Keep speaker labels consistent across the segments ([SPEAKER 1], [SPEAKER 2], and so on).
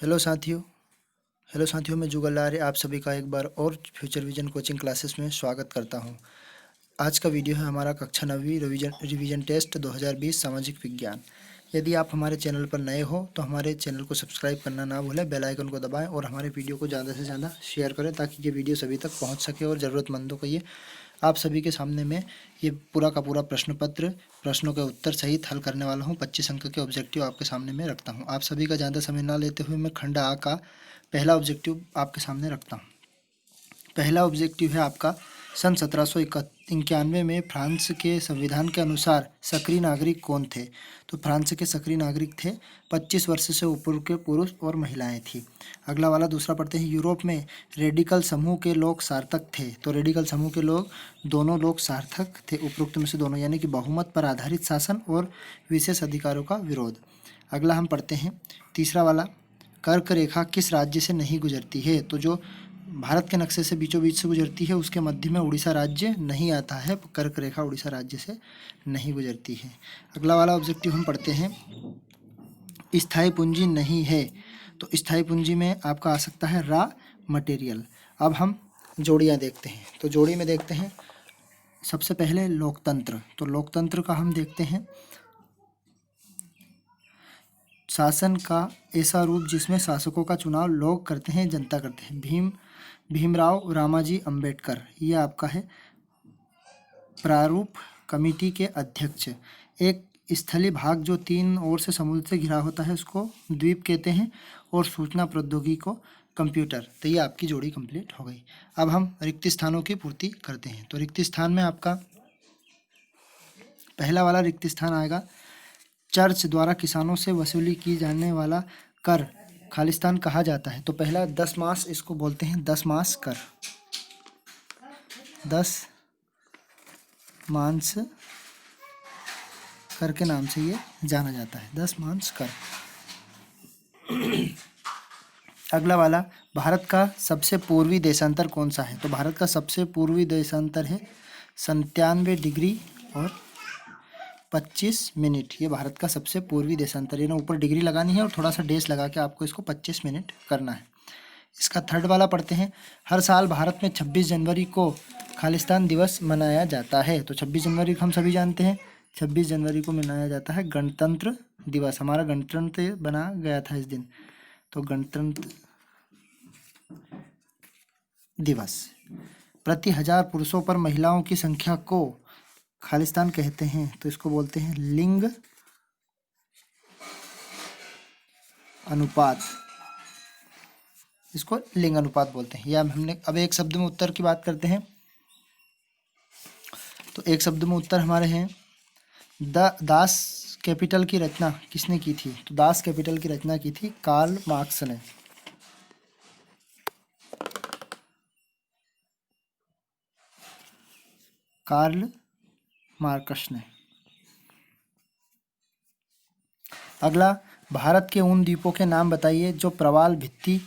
[SPEAKER 1] Hello साथियों hello साथियों, मैं जुगल आर्य आप सभी का एक बार और फ्यूचर विजन कोचिंग क्लासेस में स्वागत करता हूं। आज का वीडियो है हमारा कक्षा 9वीं रिवीजन टेस्ट 2020 सामाजिक विज्ञान। यदि आप हमारे चैनल पर नए हो तो हमारे चैनल को सब्सक्राइब करना ना भूलें, बेल आइकन को दबाएं और हमारे वीडियो को ज़्यादा से ज़्यादा शेयर करें ताकि ये वीडियो सभी तक पहुंच सके और ज़रूरतमंदों को ये आप सभी के सामने में ये पूरा का पूरा प्रश्न पत्र प्रश्नों के उत्तर सहित हल करने वाला हूं। 25 अंक के ऑब्जेक्टिव आपके सामने में रखता हूं। आप सभी का ज़्यादा समय ना लेते हुए मैं खंड आ का पहला ऑब्जेक्टिव आपके सामने रखता हूँ। पहला ऑब्जेक्टिव है आपका, सन 1791 में फ्रांस के संविधान के अनुसार सक्रिय नागरिक कौन थे? तो फ्रांस के सक्रिय नागरिक थे 25 वर्ष से ऊपर के पुरुष और महिलाएं थी। अगला वाला दूसरा पढ़ते हैं। यूरोप में रेडिकल समूह के लोग सार्थक थे। तो रेडिकल समूह के लोग दोनों लोग सार्थक थे, उपरोक्त में से दोनों, यानी कि बहुमत पर आधारित शासन और विशेष अधिकारों का विरोध। अगला हम पढ़ते हैं तीसरा वाला, कर्क रेखा किस राज्य से नहीं गुजरती है? तो जो भारत के नक्शे से बीचों बीच से गुजरती है उसके मध्य में उड़ीसा राज्य नहीं आता है। कर्क रेखा उड़ीसा राज्य से नहीं गुजरती है। अगला वाला ऑब्जेक्टिव हम पढ़ते हैं, स्थायी पूंजी नहीं है। तो स्थायी पूंजी में आपका आ सकता है रॉ मटेरियल। अब हम जोड़ियाँ देखते हैं। तो जोड़ी में देखते हैं सबसे पहले लोकतंत्र। तो लोकतंत्र का हम देखते हैं, शासन का ऐसा रूप जिसमें शासकों का चुनाव लोग करते हैं, जनता करते हैं। भीमराव रामाजी अंबेडकर, ये आपका है प्रारूप कमेटी के अध्यक्ष। एक स्थलीय भाग जो 3 ओर से समुद्र से घिरा होता है उसको द्वीप कहते हैं, और सूचना प्रौद्योगिकी को कंप्यूटर। तो ये आपकी जोड़ी कंप्लीट हो गई। अब हम रिक्त स्थानों की पूर्ति करते हैं। तो रिक्त स्थान में आपका पहला वाला रिक्त स्थान आएगा, चर्च द्वारा किसानों से वसूली की जाने वाला कर खालिस्तान कहा जाता है। तो पहला 10 मास, इसको बोलते हैं 10 मास कर। 10 मांस कर के नाम से ये जाना जाता है, 10 मांस कर। अगला वाला, भारत का सबसे पूर्वी देशांतर कौन सा है? तो भारत का सबसे पूर्वी देशांतर है 97 डिग्री और 25 मिनट। ये भारत का सबसे पूर्वी देशांतर, ये ना ऊपर डिग्री लगानी है और थोड़ा सा डेस लगा के आपको इसको 25 मिनट करना है। इसका थर्ड वाला पढ़ते हैं, हर साल भारत में 26 जनवरी को खालिस्तान दिवस मनाया जाता है। तो 26 जनवरी को हम सभी जानते हैं, 26 जनवरी को मनाया जाता है गणतंत्र दिवस। हमारा गणतंत्र बना गया था इस दिन, तो गणतंत्र दिवस। प्रति 1000 पुरुषों पर महिलाओं की संख्या को खालिस्तान कहते हैं। तो इसको बोलते हैं लिंग अनुपात, इसको लिंग अनुपात बोलते हैं। या हमने अब एक शब्द में उत्तर की बात करते हैं। तो एक शब्द में उत्तर हमारे हैं, दास कैपिटल की रचना किसने की थी? तो दास कैपिटल की रचना की थी कार्ल मार्क्स ने। कार्ल मार्क्स ने। अगला, भारत के उन द्वीपों के नाम बताइए जो प्रवाल भित्ति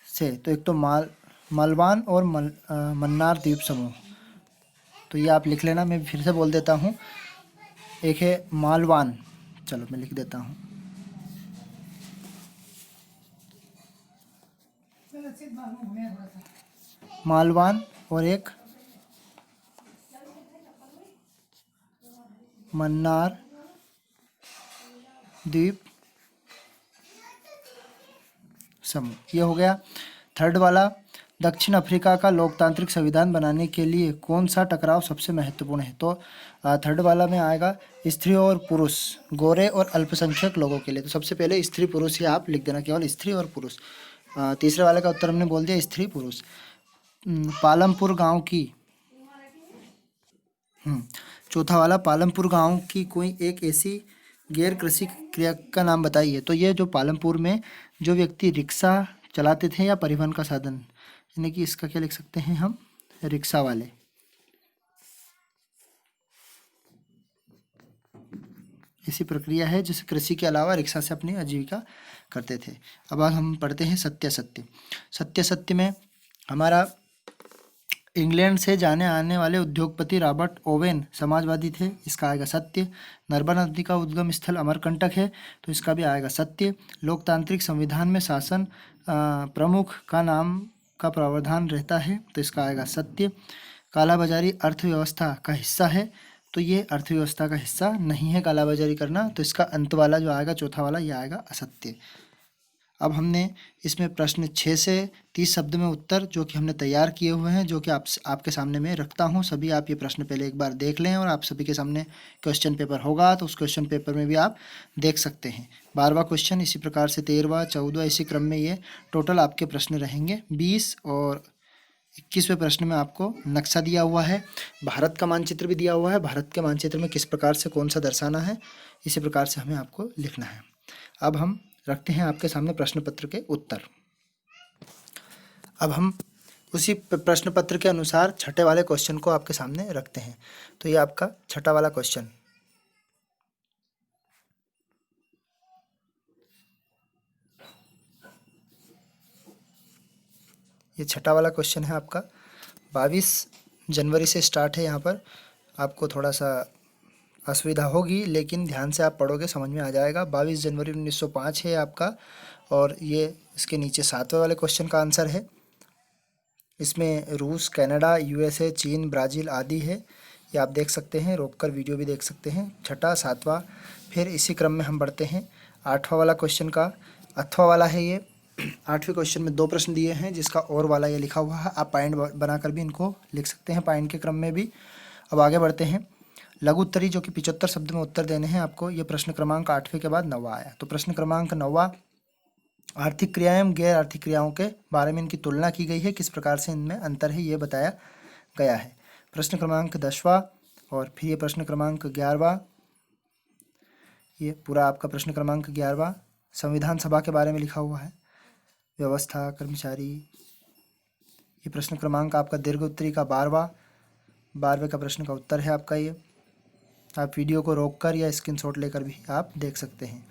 [SPEAKER 1] से, तो एक तो मालवान और मन्नार द्वीप समूह। तो ये आप लिख लेना, मैं फिर से बोल देता हूँ। एक है मालवान, चलो मैं लिख देता हूँ, मालवान, और एक मन्नार द्वीप समूह, ये हो गया। थर्ड वाला, दक्षिण अफ्रीका का लोकतांत्रिक संविधान बनाने के लिए कौन सा टकराव सबसे महत्वपूर्ण है? तो थर्ड वाला में आएगा स्त्री और पुरुष, गोरे और अल्पसंख्यक लोगों के लिए। तो सबसे पहले स्त्री पुरुष ही आप लिख देना, केवल स्त्री और पुरुष। तीसरे वाले का उत्तर हमने बोल दिया स्त्री पुरुष। पालमपुर गांव की चौथा वाला, पालमपुर गांव की कोई एक ऐसी गैर कृषि क्रिया का नाम बताइए। तो ये जो पालमपुर में जो व्यक्ति रिक्शा चलाते थे या परिवहन का साधन, यानी कि इसका क्या लिख सकते हैं हम, रिक्शा वाले। ऐसी प्रक्रिया है जिसे कृषि के अलावा रिक्शा से अपनी आजीविका करते थे। अब हम पढ़ते हैं सत्य सत्य। सत्य सत्य में हमारा इंग्लैंड से जाने आने वाले उद्योगपति रॉबर्ट ओवेन समाजवादी थे, इसका आएगा सत्य। नर्मदा नदी का उद्गम स्थल अमरकंटक है, तो इसका भी आएगा सत्य। लोकतांत्रिक संविधान में शासन प्रमुख का नाम का प्रावधान रहता है, तो इसका आएगा सत्य। कालाबाजारी अर्थव्यवस्था का हिस्सा है, तो ये अर्थव्यवस्था का हिस्सा नहीं है कालाबाजारी करना, तो इसका अंत वाला जो आएगा चौथा वाला, ये आएगा असत्य। अब हमने इसमें प्रश्न 6 से 30 शब्द में उत्तर जो कि हमने तैयार किए हुए हैं, जो कि आपके सामने मैं रखता हूं। सभी आप ये प्रश्न पहले एक बार देख लें, और आप सभी के सामने क्वेश्चन पेपर होगा, तो उस क्वेश्चन पेपर में भी आप देख सकते हैं। 12वां क्वेश्चन, इसी प्रकार से 13वां 14वां इसी क्रम में ये टोटल आपके प्रश्न रहेंगे। 20 और 21वें प्रश्न में आपको नक्शा दिया हुआ है, भारत का मानचित्र भी दिया हुआ है। भारत के मानचित्र में किस प्रकार से कौन सा दर्शाना है, इसी प्रकार से हमें आपको लिखना है। अब हम रखते हैं आपके सामने प्रश्न पत्र के उत्तर। अब हम उसी प्रश्न पत्र के अनुसार छठे वाले क्वेश्चन को आपके सामने रखते हैं। तो ये आपका छठा वाला क्वेश्चन, ये छठा वाला क्वेश्चन है आपका। 22 जनवरी से स्टार्ट है। यहाँ पर आपको थोड़ा सा असुविधा होगी, लेकिन ध्यान से आप पढ़ोगे समझ में आ जाएगा। 22 जनवरी 1905 है आपका, और ये इसके नीचे 7वें वाले क्वेश्चन का आंसर है। इसमें रूस, कनाडा, यूएसए, चीन, ब्राज़ील आदि है, ये आप देख सकते हैं, रोककर वीडियो भी देख सकते हैं। छठा, सातवां, फिर इसी क्रम में हम बढ़ते हैं। 8वां वाला क्वेश्चन का अथवा वाला है ये। 8वें क्वेश्चन में 2 प्रश्न दिए हैं, जिसका और वाला ये लिखा हुआ है। आप पॉइंट बनाकर भी इनको लिख सकते हैं, पॉइंट के क्रम में भी। अब आगे बढ़ते हैं। लघु उत्तरी जो कि 75 शब्द में उत्तर देने हैं आपको। ये प्रश्न क्रमांक 8वें के बाद 9वां आया। तो प्रश्न क्रमांक 9वां, आर्थिक क्रियाएं एवं गैर आर्थिक क्रियाओं के बारे में इनकी तुलना की गई है, किस प्रकार से इनमें अंतर है ये बताया गया है। प्रश्न क्रमांक 10वां, और फिर ये प्रश्न क्रमांक 11वां, ये पूरा आपका प्रश्न क्रमांक 11वां संविधान सभा के बारे में लिखा हुआ है। व्यवस्था, कर्मचारी, ये प्रश्न क्रमांक आपका दीर्घ उत्तरी का 12वें का प्रश्न का उत्तर है आपका ये। आप वीडियो को रोककर या स्क्रीनशॉट लेकर भी आप देख सकते हैं।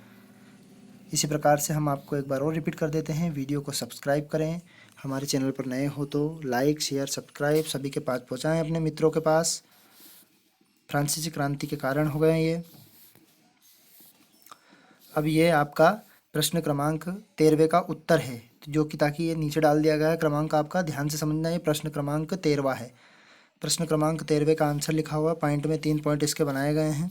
[SPEAKER 1] इसी प्रकार से हम आपको एक बार और रिपीट कर देते हैं। वीडियो को सब्सक्राइब करें, हमारे चैनल पर नए हो तो लाइक, शेयर, सब्सक्राइब सभी के पास पहुंचाएं, अपने मित्रों के पास। फ्रांसीसी क्रांति के कारण हो गए ये। अब ये आपका प्रश्न क्रमांक 13वें का उत्तर है, जो कि ताकि ये नीचे डाल दिया गया है क्रमांक आपका, ध्यान से समझना। ये प्रश्न क्रमांक 13वां है। प्रश्न क्रमांक 13वें का आंसर लिखा हुआ, पॉइंट में 3 पॉइंट इसके बनाए गए हैं।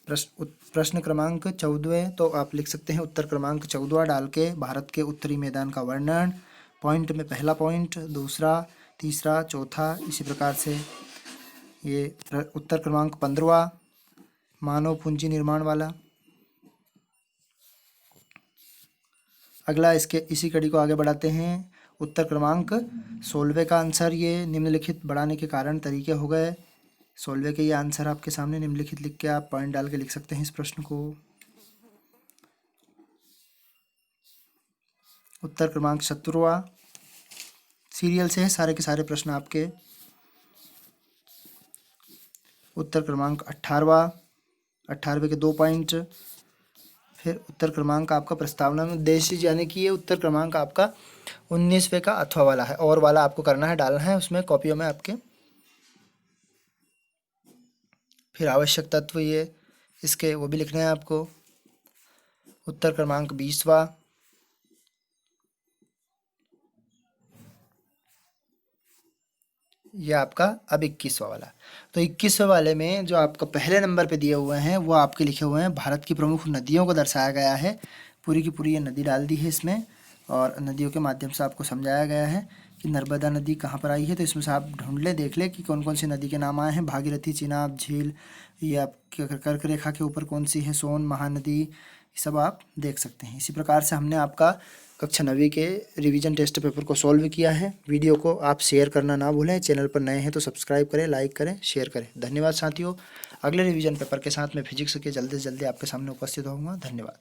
[SPEAKER 1] प्रश्न क्रमांक 14वें, तो आप लिख सकते हैं उत्तर क्रमांक 14वां डाल के, भारत के उत्तरी मैदान का वर्णन। पॉइंट में पहला पॉइंट, दूसरा, तीसरा, चौथा, इसी प्रकार से ये उत्तर क्रमांक 15वां, मानव पूंजी निर्माण वाला। अगला इसके इसी कड़ी को आगे बढ़ाते हैं। उत्तर क्रमांक 16वें का आंसर, ये निम्नलिखित बढ़ाने के कारण तरीके हो गए। 16वें के ये आंसर आपके सामने निम्नलिखित लिख के आप पॉइंट डाल के लिख सकते हैं इस प्रश्न को। उत्तर क्रमांक 17वां, सीरियल से है सारे के सारे प्रश्न आपके। उत्तर क्रमांक 18वां, 18वें के 2 पॉइंट। फिर उत्तर क्रमांक आपका प्रस्तावना में उद्देश्य, यानी कि ये उत्तर क्रमांक आपका 19वें का अथवा वाला है, और वाला आपको करना है, डालना है उसमें कॉपियों में आपके। फिर आवश्यक तत्व ये इसके वो भी लिखने हैं आपको। उत्तर क्रमांक 20वां, ये आपका अब 21वां वाला। तो 21वें वाले में जो आपका पहले नंबर पे दिए हुए हैं वो आपके लिखे हुए हैं, भारत की प्रमुख नदियों को दर्शाया गया है। पूरी की पूरी ये नदी डाल दी है इसमें, और नदियों के माध्यम से आपको समझाया गया है कि नर्मदा नदी कहाँ पर आई है। तो इसमें से आप ढूंढ ले, देख ले कि कौन कौन सी नदी के नाम आए हैं। भागीरथी, चिनाब, झील, ये आपके कर्क रेखा के ऊपर कौन सी है, सोन, महानदी, ये सब आप देख सकते हैं। इसी प्रकार से हमने आपका कक्षा 9वीं के रिवीजन टेस्ट पेपर को सॉल्व किया है। वीडियो को आप शेयर करना ना भूलें। चैनल पर नए हैं तो सब्सक्राइब करें, लाइक करें, शेयर करें। धन्यवाद साथियों। अगले रिवीजन पेपर के साथ मैं फिजिक्स के जल्दी से जल्दी आपके सामने उपस्थित होऊंगा। धन्यवाद।